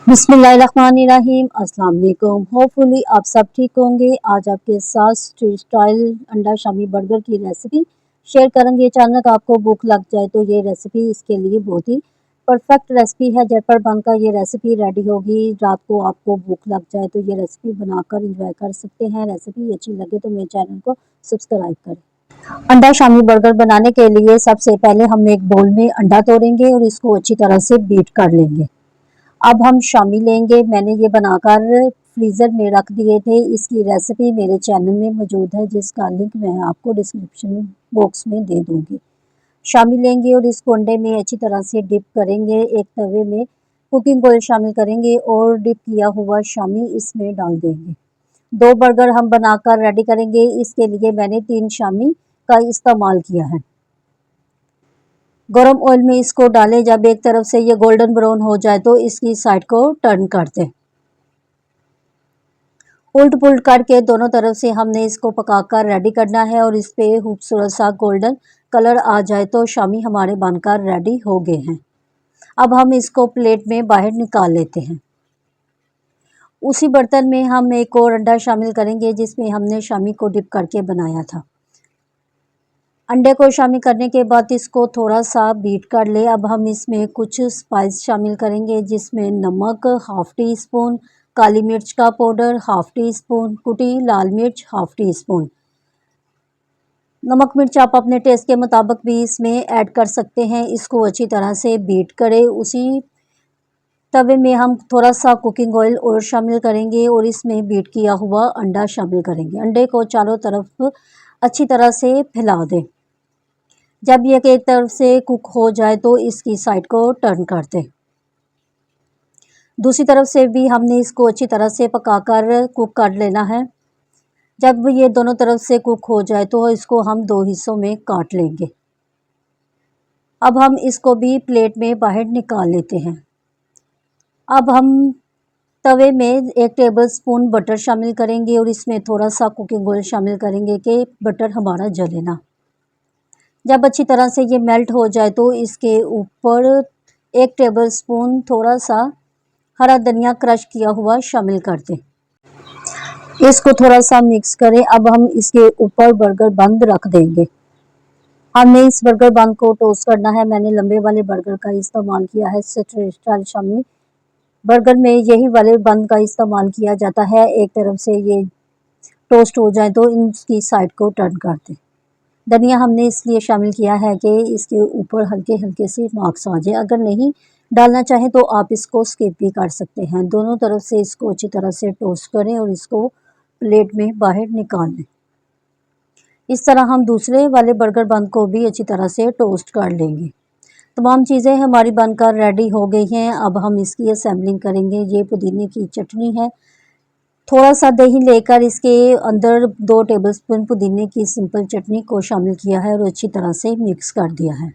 बिस्मिल्लाहिर्रहमानिर्रहीम। अस्सलाम वालेकुम। होपफुली आप सब ठीक होंगे। आज आपके साथ स्ट्रीट स्टाइल अंडा शामी बर्गर की रेसिपी शेयर करेंगे। अचानक आपको भूख लग जाए तो ये रेसिपी इसके लिए बहुत ही परफेक्ट रेसिपी है। झटपट बनकर ये रेसिपी रेडी होगी। रात को आपको भूख लग जाए तो ये रेसिपी बनाकर इंजॉय कर सकते हैं। रेसिपी अच्छी लगे तो मेरे चैनल को सब्सक्राइब करें। अंडा शामी बर्गर बनाने के लिए सबसे पहले हम एक बोल में अंडा तोड़ेंगे और इसको अच्छी तरह से बीट कर लेंगे। अब हम शामी लेंगे। मैंने ये बनाकर फ्रीज़र में रख दिए थे। इसकी रेसिपी मेरे चैनल में मौजूद है, जिसका लिंक मैं आपको डिस्क्रिप्शन बॉक्स में दे दूँगी। शामी लेंगे और इसको अंडे में अच्छी तरह से डिप करेंगे। एक तवे में कुकिंग ऑयल शामिल करेंगे और डिप किया हुआ शामी इसमें डाल देंगे। 2 बर्गर हम बनाकर रेडी करेंगे। इसके लिए मैंने 3 शामी का इस्तेमाल किया है। गरम ऑयल में इसको डालें। जब एक तरफ से ये गोल्डन ब्राउन हो जाए तो इसकी साइड को टर्न कर दें। उल्ट पुल्ट करके दोनों तरफ से हमने इसको पकाकर रेडी करना है और इस पे खूबसूरत सा गोल्डन कलर आ जाए तो शामी हमारे बनकर रेडी हो गए हैं। अब हम इसको प्लेट में बाहर निकाल लेते हैं। उसी बर्तन में हम एक और अंडा शामिल करेंगे जिसमें हमने शामी को डिप करके बनाया था। अंडे को शामिल करने के बाद इसको थोड़ा सा बीट कर ले। अब हम इसमें कुछ स्पाइस शामिल करेंगे, जिसमें नमक हाफ़ टी स्पून, काली मिर्च का पाउडर हाफ़ टी स्पून, कुटी लाल मिर्च हाफ़ टी स्पून। नमक मिर्च आप अपने टेस्ट के मुताबिक भी इसमें ऐड कर सकते हैं। इसको अच्छी तरह से बीट करें। उसी तवे में हम थोड़ा सा कुकिंग ऑयल और शामिल करेंगे और इसमें बीट किया हुआ अंडा शामिल करेंगे। अंडे को चारों तरफ अच्छी तरह से फैला दें। जब ये एक तरफ से कुक हो जाए तो इसकी साइड को टर्न कर दें। दूसरी तरफ से भी हमने इसको अच्छी तरह से पकाकर कुक कर लेना है। जब ये दोनों तरफ से कुक हो जाए तो इसको हम 2 हिस्सों में काट लेंगे। अब हम इसको भी प्लेट में बाहर निकाल लेते हैं। अब हम तवे में 1 टेबलस्पून बटर शामिल करेंगे और इसमें थोड़ा सा कुकिंग ऑयल शामिल करेंगे कि बटर हमारा जले ना। जब अच्छी तरह से ये मेल्ट हो जाए तो इसके ऊपर 1 टेबलस्पून थोड़ा सा हरा धनिया क्रश किया हुआ शामिल कर दें। इसको थोड़ा सा मिक्स करें। अब हम इसके ऊपर बर्गर बन रख देंगे। हमने इस बर्गर बन को टोस्ट करना है। मैंने लंबे वाले बर्गर का इस्तेमाल किया है। स्ट्रीट स्टाइल शामी बर्गर में यही वाले बन का इस्तेमाल किया जाता है। एक तरफ से ये टोस्ट हो जाए तो इसकी साइड को टर्न कर दें। धनिया हमने इसलिए शामिल किया है कि इसके ऊपर हल्के हल्के से मार्क्स आ जाए। अगर नहीं डालना चाहें तो आप इसको स्किप भी कर सकते हैं। दोनों तरफ से इसको अच्छी तरह से टोस्ट करें और इसको प्लेट में बाहर निकाल लें। इस तरह हम दूसरे वाले बर्गर बन को भी अच्छी तरह से टोस्ट कर लेंगे। तमाम चीज़ें हमारी बनकर रेडी हो गई हैं। अब हम इसकी असेंबलिंग करेंगे। ये पुदीने की चटनी है। थोड़ा सा दही लेकर इसके अंदर 2 टेबलस्पून पुदीने की सिंपल चटनी को शामिल किया है और अच्छी तरह से मिक्स कर दिया है।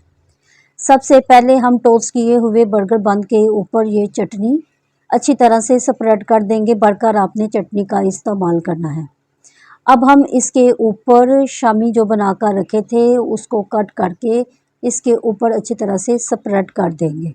सबसे पहले हम टोस्ट किए हुए बर्गर बन के ऊपर ये चटनी अच्छी तरह से स्प्रेड कर देंगे। बढ़कर आपने चटनी का इस्तेमाल करना है। अब हम इसके ऊपर शामी जो बनाकर रखे थे उसको कट करके इसके ऊपर अच्छी तरह से स्प्रेड कर देंगे।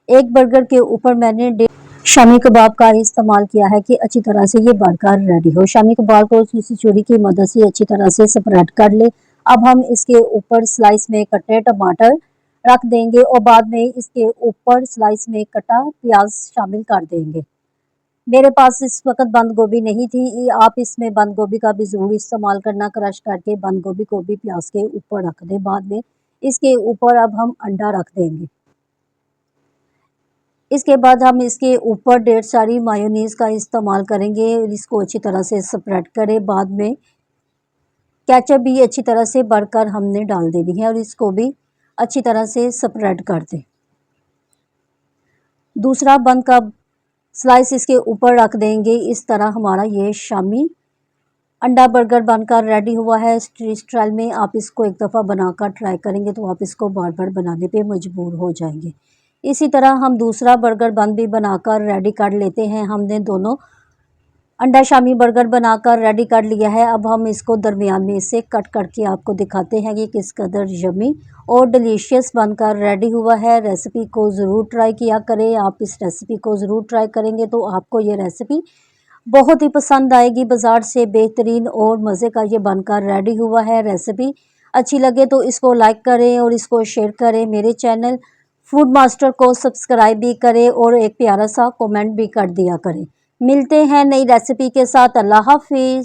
एक बर्गर के ऊपर मैंने शामी कबाब का इस्तेमाल किया है कि अच्छी तरह से ये बनकर रेडी हो। शामी कबाब को किसी छुरी की मदद से अच्छी तरह से स्प्रेड कर ले। अब हम इसके ऊपर स्लाइस में कटे टमाटर रख देंगे और बाद में इसके ऊपर स्लाइस में कटा प्याज शामिल कर देंगे। मेरे पास इस वक्त बंद गोभी नहीं थी। आप इसमें बंद गोभी का भी ज़रूर इस्तेमाल करना। क्रश करके बंद गोभी को भी प्याज के ऊपर रख दें। बाद में इसके ऊपर अब हम अंडा रख देंगे। इसके बाद हम इसके ऊपर ढेर सारी मायोनीज़ का इस्तेमाल करेंगे। इसको अच्छी तरह से स्प्रेड करें। बाद में केचप भी अच्छी तरह से भरकर हमने डाल देनी है और इसको भी अच्छी तरह से स्प्रेड कर दें। दूसरा बन का स्लाइस इसके ऊपर रख देंगे। इस तरह हमारा ये शामी अंडा बर्गर बनकर रेडी हुआ है। स्ट्रीट स्टाइल में आप इसको एक दफ़ा बनाकर ट्राई करेंगे तो आप इसको बार बार बनाने पे मजबूर हो जाएंगे। इसी तरह हम दूसरा बर्गर बन भी बनाकर रेडी कर लेते हैं। हमने दोनों अंडा शामी बर्गर बनाकर रेडी कर लिया है। अब हम इसको दरमियान में से कट करके आपको दिखाते हैं कि किस कदर यम्मी और डिलीशियस बनकर रेडी हुआ है। रेसिपी को ज़रूर ट्राई किया करें। आप इस रेसिपी को ज़रूर ट्राई करेंगे तो आपको ये रेसिपी बहुत ही पसंद आएगी। बाज़ार से बेहतरीन और मज़े का ये बनकर रेडी हुआ है। रेसिपी अच्छी लगे तो इसको लाइक करें और इसको शेयर करें। मेरे चैनल फूड मास्टर को सब्सक्राइब भी करें और एक प्यारा सा कमेंट भी कर दिया करें। मिलते हैं नई रेसिपी के साथ। अल्लाह हाफिज़।